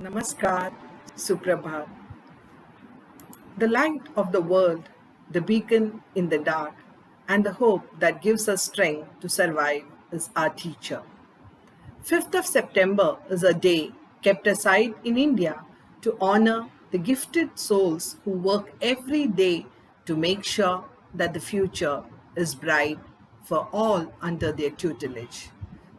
Namaskar, Suprabhat. The light of the world, the beacon in the dark, and the hope that gives us strength to survive is our teacher. 5th of September is a day kept aside in India to honor the gifted souls who work every day to make sure that the future is bright for all under their tutelage.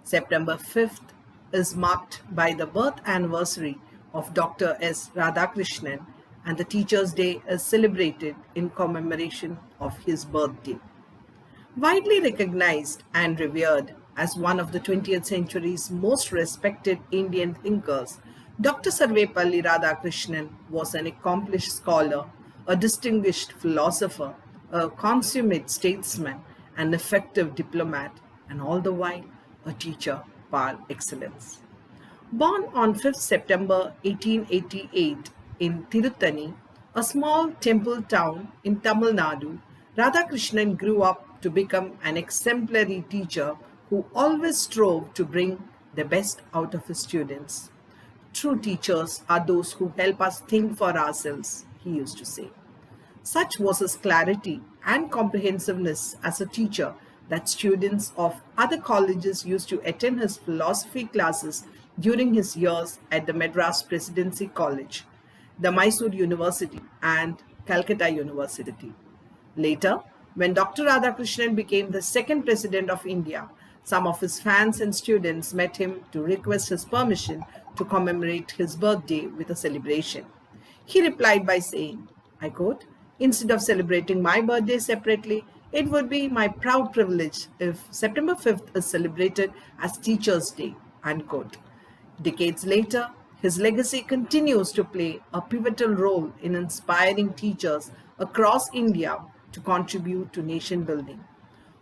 September 5th is marked by the birth anniversary of Dr. S. Radhakrishnan, and the Teachers' Day is celebrated in commemoration of his birthday. Widely recognized and revered as one of the 20th century's most respected Indian thinkers, Dr. Sarvepalli Radhakrishnan was an accomplished scholar, a distinguished philosopher, a consummate statesman, an effective diplomat, and all the while a teacher par excellence. Born on 5th September 1888 in Tirutani, a small temple town in Tamil Nadu, Radhakrishnan grew up to become an exemplary teacher who always strove to bring the best out of his students. True teachers are those who help us think for ourselves, he used to say. Such was his clarity and comprehensiveness as a teacher that students of other colleges used to attend his philosophy classes during his years at the Madras Presidency College, the Mysore University, and Calcutta University. Later, when Dr. Radhakrishnan became the second president of India, some of his fans and students met him to request his permission to commemorate his birthday with a celebration. He replied by saying, I quote, instead of celebrating my birthday separately, it would be my proud privilege if September 5th is celebrated as Teachers' Day, unquote. Decades later, his legacy continues to play a pivotal role in inspiring teachers across India to contribute to nation building.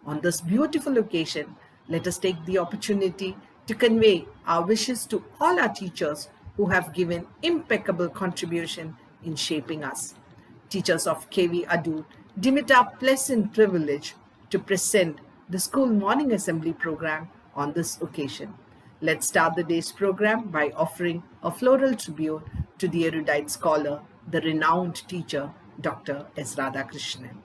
On this beautiful occasion, let us take the opportunity to convey our wishes to all our teachers who have given impeccable contribution in shaping us. Teachers of KV Adu deem it our pleasant privilege to present the school morning assembly program on this occasion. Let's start the day's program by offering a floral tribute to the erudite scholar, the renowned teacher, Dr. S. Radhakrishnan.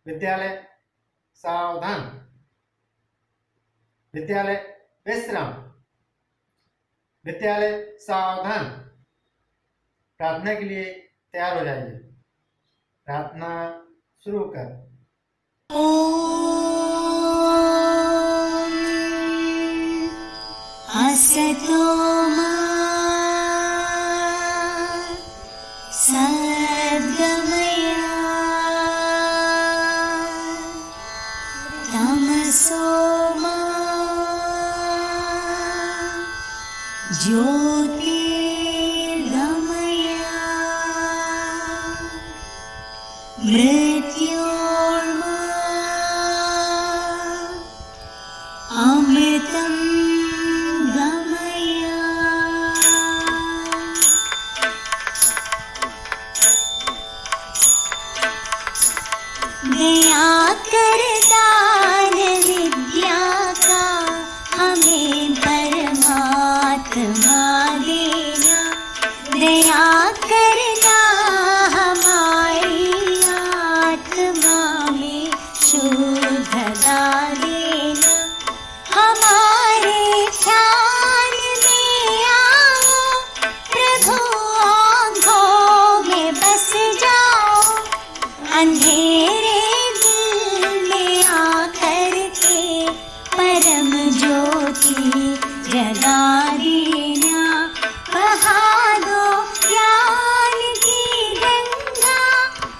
विद्यालय सावधान। विद्यालय विश्राम। विद्यालय सावधान। प्रार्थना के लिए तैयार हो जाइए। प्रार्थना शुरू कर। असतो मा सद्गमय तमसो मा ज्योतिर्गमय मृत्योर्मा अमृतं गमय। दया कर दान विद्या का हमें परमात्मा देना। दया करना हमारी आत्मा में शुद्धता देना। हमारे ख्याल में आओ प्रभु, आँखों में बस जाओ। अंधेरे दिल में आकर के परम ज्योति जगा देना। बहा दो ज्ञान की गंगा,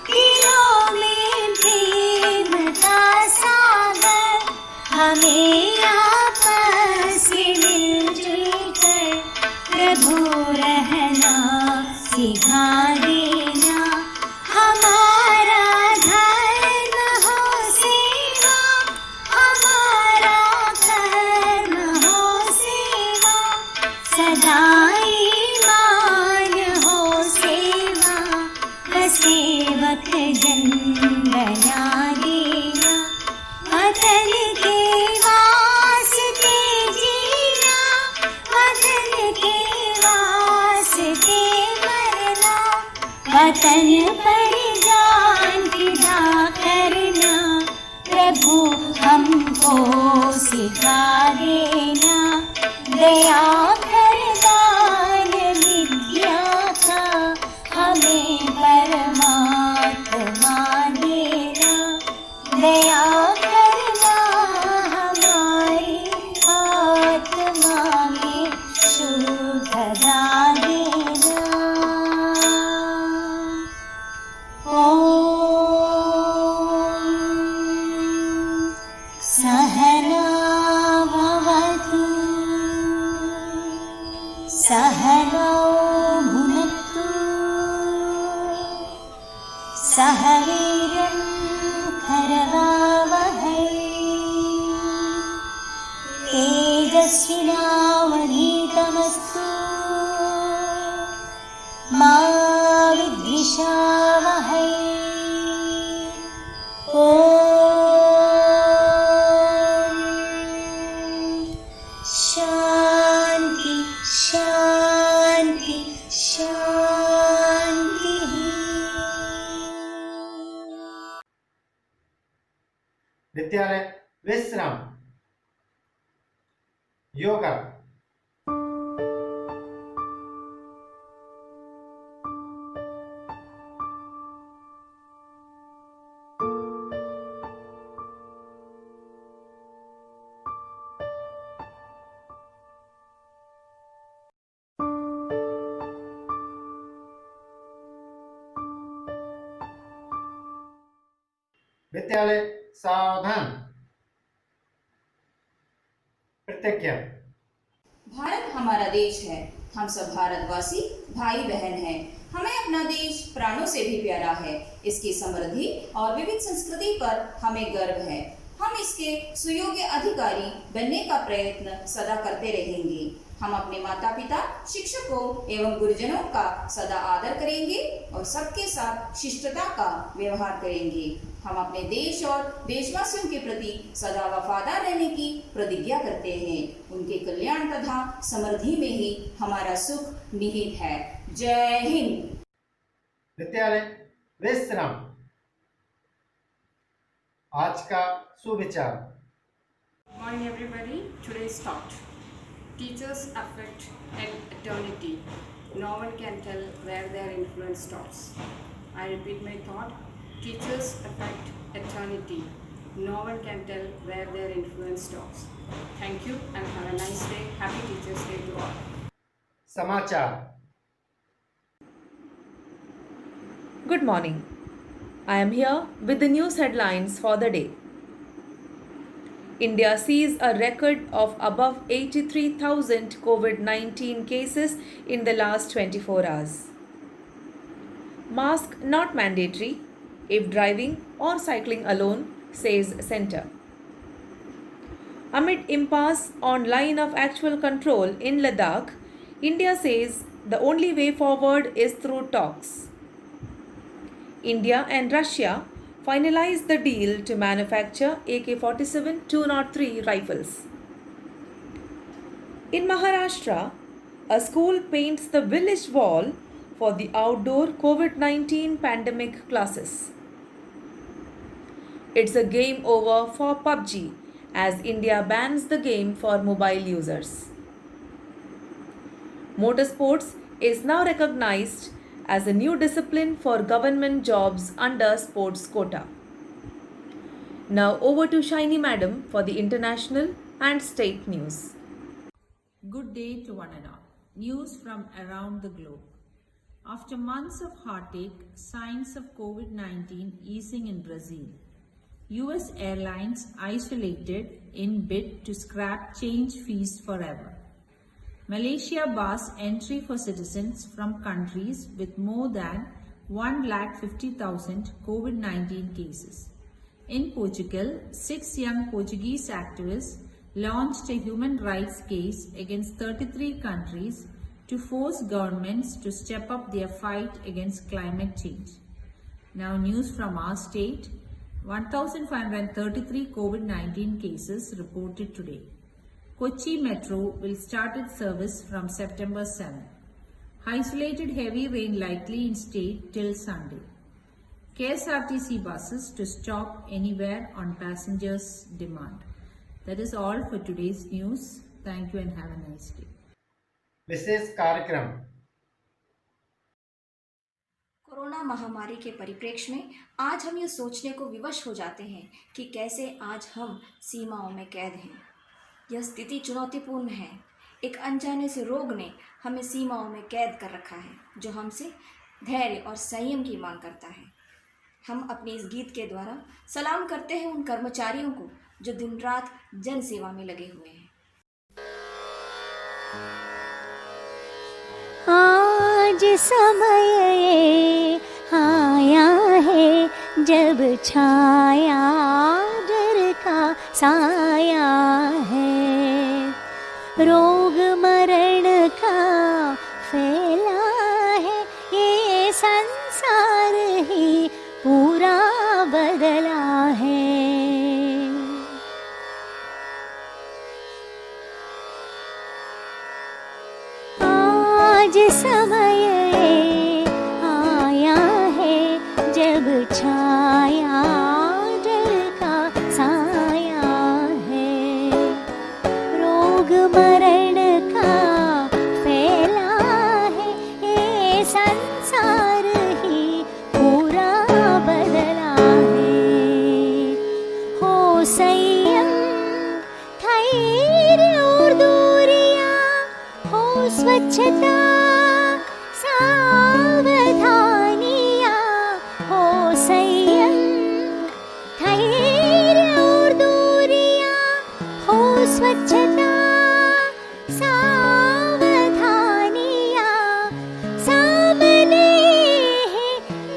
दिलों में प्रेम का सागर। हमें आपस में मिलजुल कर प्रभु रहना सिखा देना। हमारा धर्म हो सेवा, हमारा कर्म हो सेवा। बधाई मान हो सेवा, सेवक जन बना देना। वतन के वास्ते जीना, वतन के वास्ते मरना, वतन पर जान फिदा करना, प्रभु हमको सिखा देना। दया कर दान विद्या का, हमें परमात्मा देना। दया करना हमारी आत्मा में शुद्धता देना। सहना भवतु, सहनौ भुनक्तु, सह वीर्यं करवावहै, तेजस्विनावधीतमस्तु मा विद्विषावहै। शांति शांति शांति। विद्यालय विश्राम। योगा। विद्यालय सावधान। प्रतिज्ञा। भारत हमारा देश है, हम सब भारतवासी भाई बहन हैं। हमें अपना देश प्राणों से भी प्यारा है। इसकी समृद्धि और विविध संस्कृति पर हमें गर्व है। हम इसके सुयोग्य अधिकारी बनने का प्रयत्न सदा करते रहेंगे। हम अपने माता पिता, शिक्षकों एवं गुरुजनों का सदा आदर करेंगे और सबके साथ शिष्टता का व्यवहार करेंगे। हम अपने देश और देशवासियों के प्रति सदा वफादार रहने की प्रतिज्ञा करते हैं। उनके कल्याण तथा समृद्धि में ही हमारा सुख निहित है। जय हिंद। विद्यालय विश्राम। आज का सुविचार। Morning everybody, today's thought. Teachers affect eternity. No one can tell where their influence stops. I repeat my thought. Teachers affect eternity. No one can tell where their influence stops. Thank you and have a nice day. Happy Teachers Day to all. समाचार। Good morning. I am here with the news headlines for the day. India sees a record of above 83,000 COVID-19 cases in the last 24 hours. Mask not mandatory if driving or cycling alone, says Centre. Amid impasse on line of actual control in Ladakh, India says the only way forward is through talks. India and Russia finalized the deal to manufacture AK-47 203 rifles. In Maharashtra, a school paints the village wall for the outdoor COVID-19 pandemic classes. It's a game over for PUBG as India bans the game for mobile users. Motorsports is now recognized as a new discipline for government jobs under sports quota. Now over to Shiny Madam for the international and state news. Good day to one and all. News from around the globe. After months of heartache, signs of COVID-19 easing in Brazil. US airlines isolated in bid to scrap change fees forever. Malaysia bars entry for citizens from countries with more than 150,000 COVID-19 cases. In Portugal, 6 young Portuguese activists launched a human rights case against 33 countries to force governments to step up their fight against climate change. Now news from our state. 1,533 COVID-19 cases reported today. Kochi Metro will start its service from September 7. Isolated heavy rain likely in state till Sunday. KSRTC buses to stop anywhere on passengers' demand. That is all for today's news. Thank you and have a nice day. विशेष कार्यक्रम। Corona महामारी के परिप्रेक्ष्य में आज हम ये सोचने को विवश हो जाते हैं कि कैसे आज हम सीमाओं में कैद हैं। यह स्थिति चुनौतीपूर्ण है। एक अनजाने से रोग ने हमें सीमाओं में कैद कर रखा है, जो हमसे धैर्य और संयम की मांग करता है। हम अपने इस गीत के द्वारा सलाम करते हैं उन कर्मचारियों को जो दिन रात जन सेवा में लगे हुए हैं। आज समय ये आया है जब छाया डर का साया है, रोग मरण का फैला है, ये संसार ही पूरा बदला है। आज समय आया है जब छाया डर का साया है, रोग मरण का फैला है, ये संसार ही पूरा बदला है। हो संयम धैर्य और दूरियां, हो स्वच्छता सावधानियां, हो संयम धैर्य और दूरियां, हो स्वच्छता सावधानियां, सामने है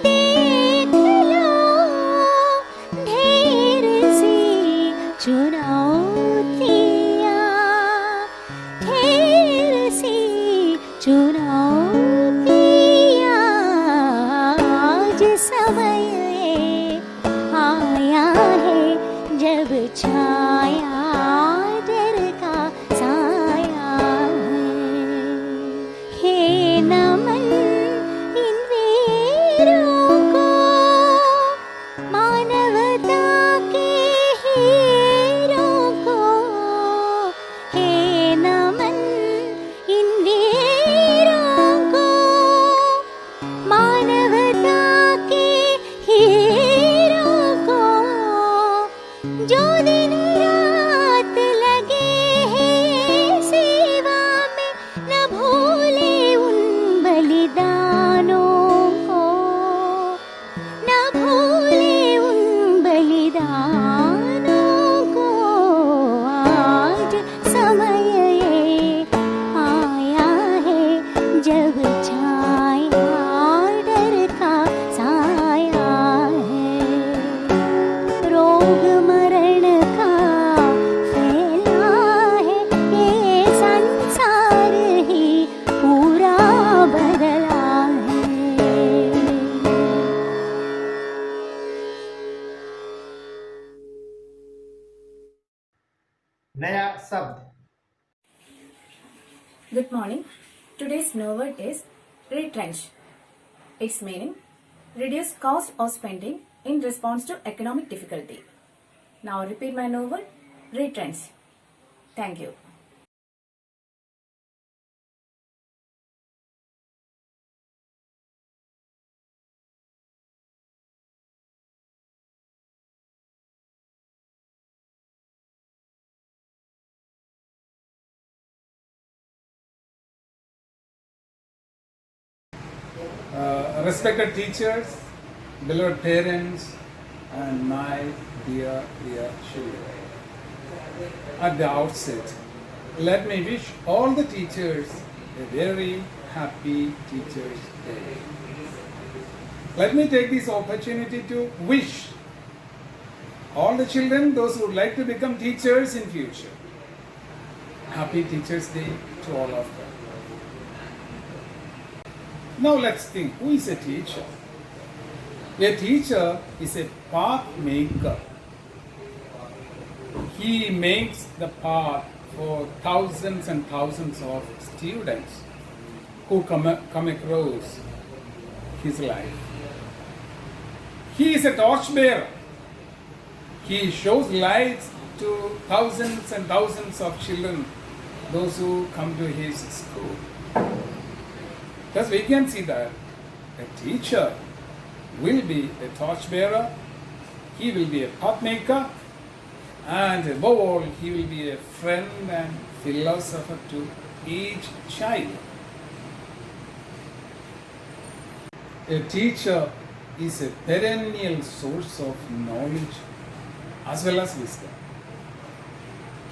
देख लो ढेर सी चुनौतियां, ढेर सी चुनौतियां। आज समय आया है जब छाया डर का साया है। हे नमन इन वीरों को, मानवता के हीरों को, हे नमन इन वीरों को, मानवता के हीरों को, जो दिन रात लगे हैं सेवा में, न भूले उन बलिदानों को, न भूले उन बलिदानों को। आज समय ये आया है जब छाया डर का साया है, रोग मरण का फैला है, ये संसार ही पूरा बदला है। नया शब्द। Good morning. Today's new word is retrench. Its meaning, reduce cost of spending in response to economic difficulty. Now repeat my new word, retrench. Thank you. Respected teachers, beloved parents, and my dear children. At the outset, let me wish all the teachers a very happy Teachers' Day. Let me take this opportunity to wish all the children, those who would like to become teachers in future, happy Teachers' Day to all of them. Now let's think, who is a teacher? A teacher is a path maker. He makes the path for thousands and thousands of students who come across his life. He is a torchbearer. He shows lights to thousands and thousands of children, those who come to his school. Thus we can see that a teacher will be a torchbearer, he will be a path maker, and above all, he will be a friend and philosopher to each child. A teacher is a perennial source of knowledge as well as wisdom.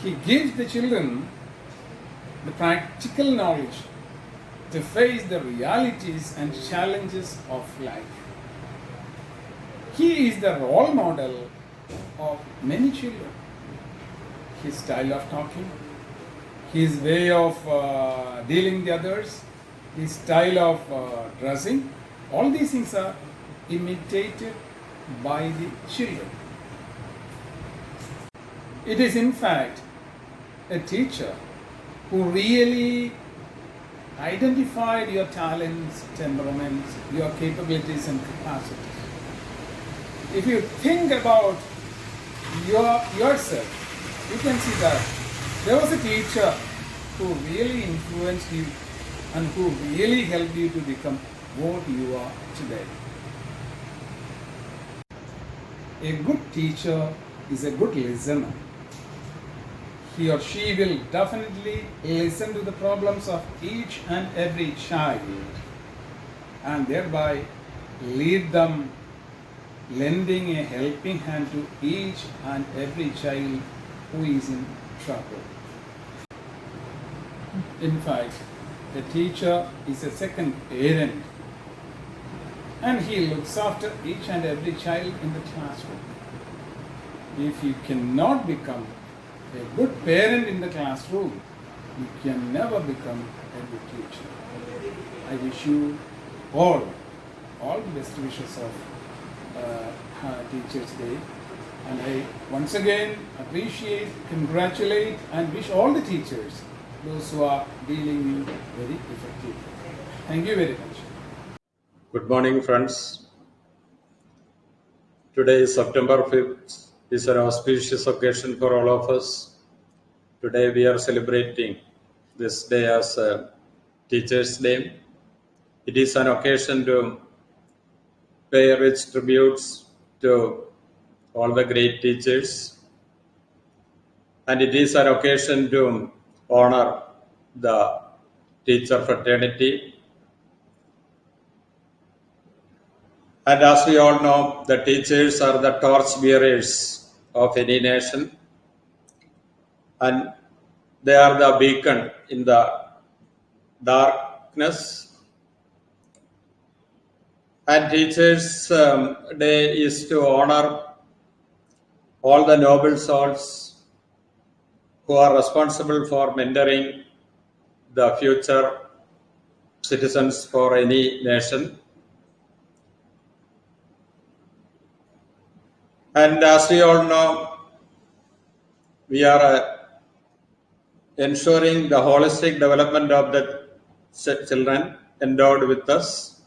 He gives the children the practical knowledge to face the realities and challenges of life. He is the role model of many children. His style of talking, his way of dealing with others, his style of dressing, all these things are imitated by the children. It is in fact a teacher who really identified your talents, temperaments, your capabilities and capacities. If you think about yourself, you can see that there was a teacher who really influenced you and who really helped you to become what you are today. A good teacher is a good listener. He or she will definitely listen to the problems of each and every child and thereby lead them, lending a helping hand to each and every child who is in trouble. In fact, a teacher is a second parent and he looks after each and every child in the classroom. If you cannot become a good parent in the classroom, you can never become a good teacher. I wish you all the best wishes of Teachers' Day, and I once again appreciate, congratulate and wish all the teachers, those who are dealing you very effectively. Thank you very much. Good morning, friends. Today is September 5th. It's an auspicious occasion for all of us. Today we are celebrating this day as Teachers' Day. It is an occasion to pay rich tributes to all the great teachers. And it is an occasion to honor the teacher fraternity. And as we all know, the teachers are the torch bearers of any nation. And they are the beacon in the darkness. And Teachers' Day is to honor all the noble souls who are responsible for mentoring the future citizens for any nation. And as we all know, we are ensuring the holistic development of the children endowed with us.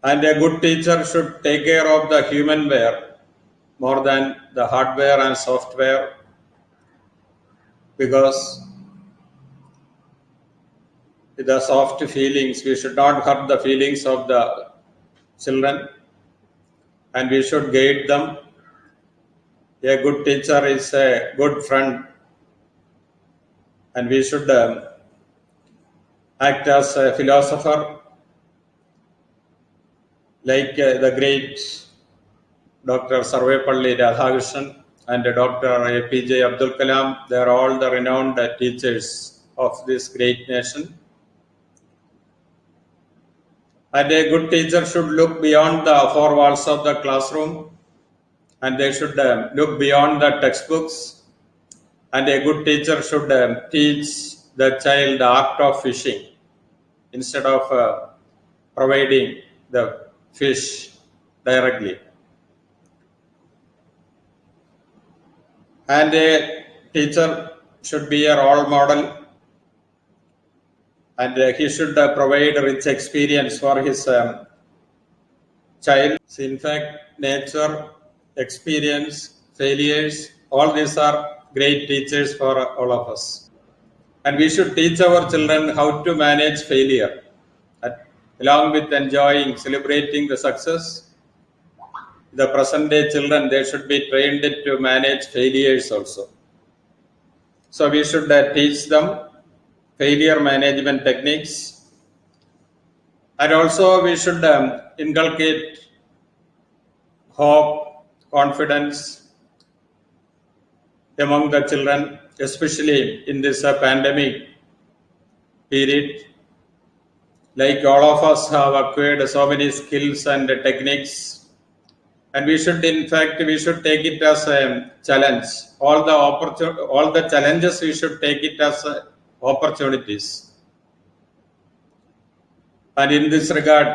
And a good teacher should take care of the humanware more than the hardware and software, because the soft feelings, we should not hurt the feelings of the children and we should guide them. A good teacher is a good friend and we should act as a philosopher like the great Dr. Sarvepalli Radhakrishnan and Dr. APJ Abdul Kalam. They are all the renowned teachers of this great nation. And a good teacher should look beyond the four walls of the classroom and they should look beyond the textbooks. And a good teacher should teach the child the art of fishing instead of providing the fish directly. And a teacher should be a role model, and he should provide rich experience for his child. In fact, nature, experience, failures, all these are great teachers for all of us. And we should teach our children how to manage failure, along with enjoying, celebrating the success. The present day children, they should be trained to manage failures also. So we should teach them failure management techniques, and also we should inculcate hope, confidence among the children, especially in this pandemic period. Like all of us have acquired so many skills and techniques, and we should, in fact, we should take it as a challenge. All the challenges, we should take it as opportunities. And in this regard,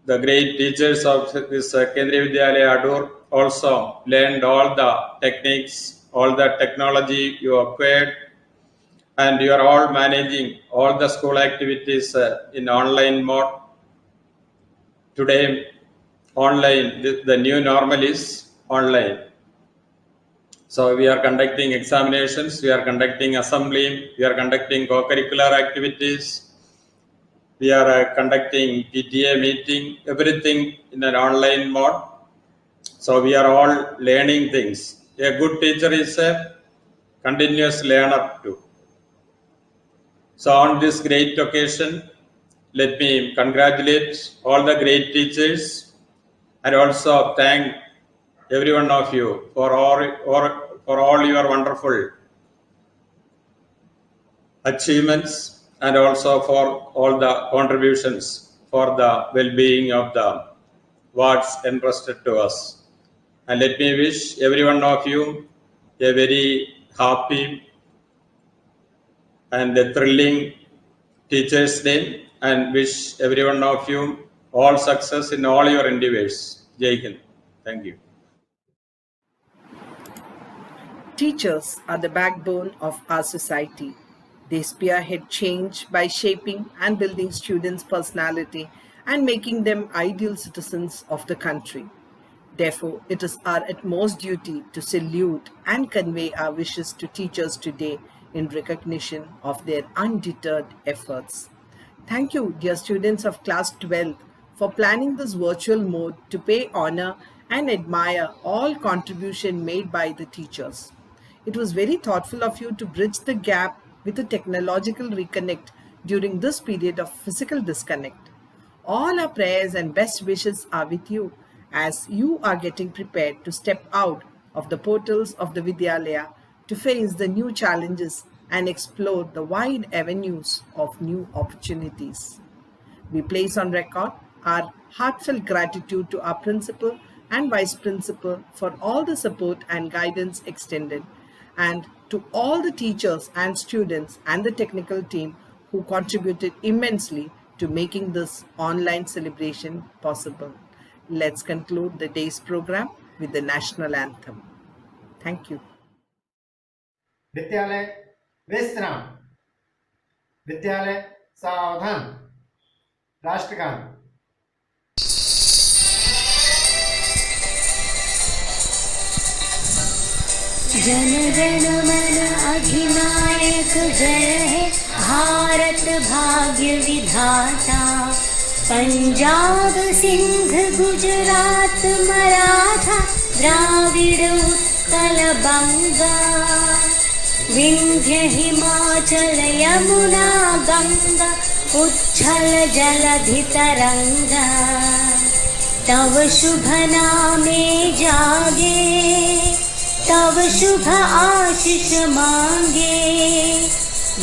the great teachers of this Kendriya Vidyalaya Adur also learned all the techniques, all the technology you acquired, and you are all managing all the school activities in online mode. Today, online, the new normal is online. So we are conducting examinations, we are conducting assembly, we are conducting co-curricular activities, we are conducting PTA meeting, everything in an online mode. So we are all learning things. A good teacher is a continuous learner too. So on this great occasion, let me congratulate all the great teachers and also thank every one of you for all your wonderful achievements, and also for all the contributions for the well-being of the wards entrusted to us. And let me wish every one of you a very happy and a thrilling Teachers' Day, and wish every one of you all success in all your endeavors. Jai Hind. Thank you. Teachers are the backbone of our society. They spearhead change by shaping and building students' personality and making them ideal citizens of the country. Therefore, it is our utmost duty to salute and convey our wishes to teachers today in recognition of their undeterred efforts. Thank you, dear students of Class 12, for planning this virtual mode to pay honor and admire all contribution made by the teachers. It was very thoughtful of you to bridge the gap with a technological reconnect during this period of physical disconnect. All our prayers and best wishes are with you as you are getting prepared to step out of the portals of the Vidyalaya to face the new challenges and explore the wide avenues of new opportunities. We place on record our heartfelt gratitude to our principal and vice principal for all the support and guidance extended, and to all the teachers and students and the technical team who contributed immensely to making this online celebration possible. Let's conclude the day's program with the national anthem. Thank you. विद्यालय विश्राम, विद्यालय सावधान, राष्ट्रगान। जन गण मन अधिनायक जय है भारत भाग्य विधाता। पंजाब सिंध गुजरात मराठा द्राविड़ उत्कल बंगा। विंध्य हिमाचल यमुना गंगा उच्छल जलधि तरंगा। तव शुभ नामे जागे तव शुभ आशीष मांगे।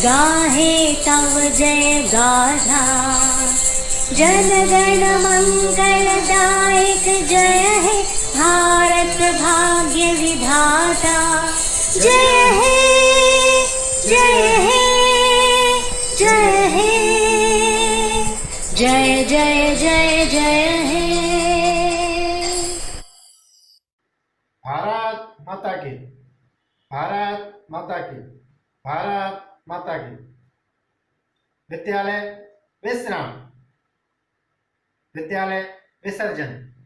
गाहे तव जय गाथा जन गण मंगलदायक जय है भारत भाग्य विधाता। जय है जय है जय है। जय जय जय जय हे। भारत माता की, भारत माता की, भारत माता की। विद्यालय विश्राम, विद्यालय विसर्जन।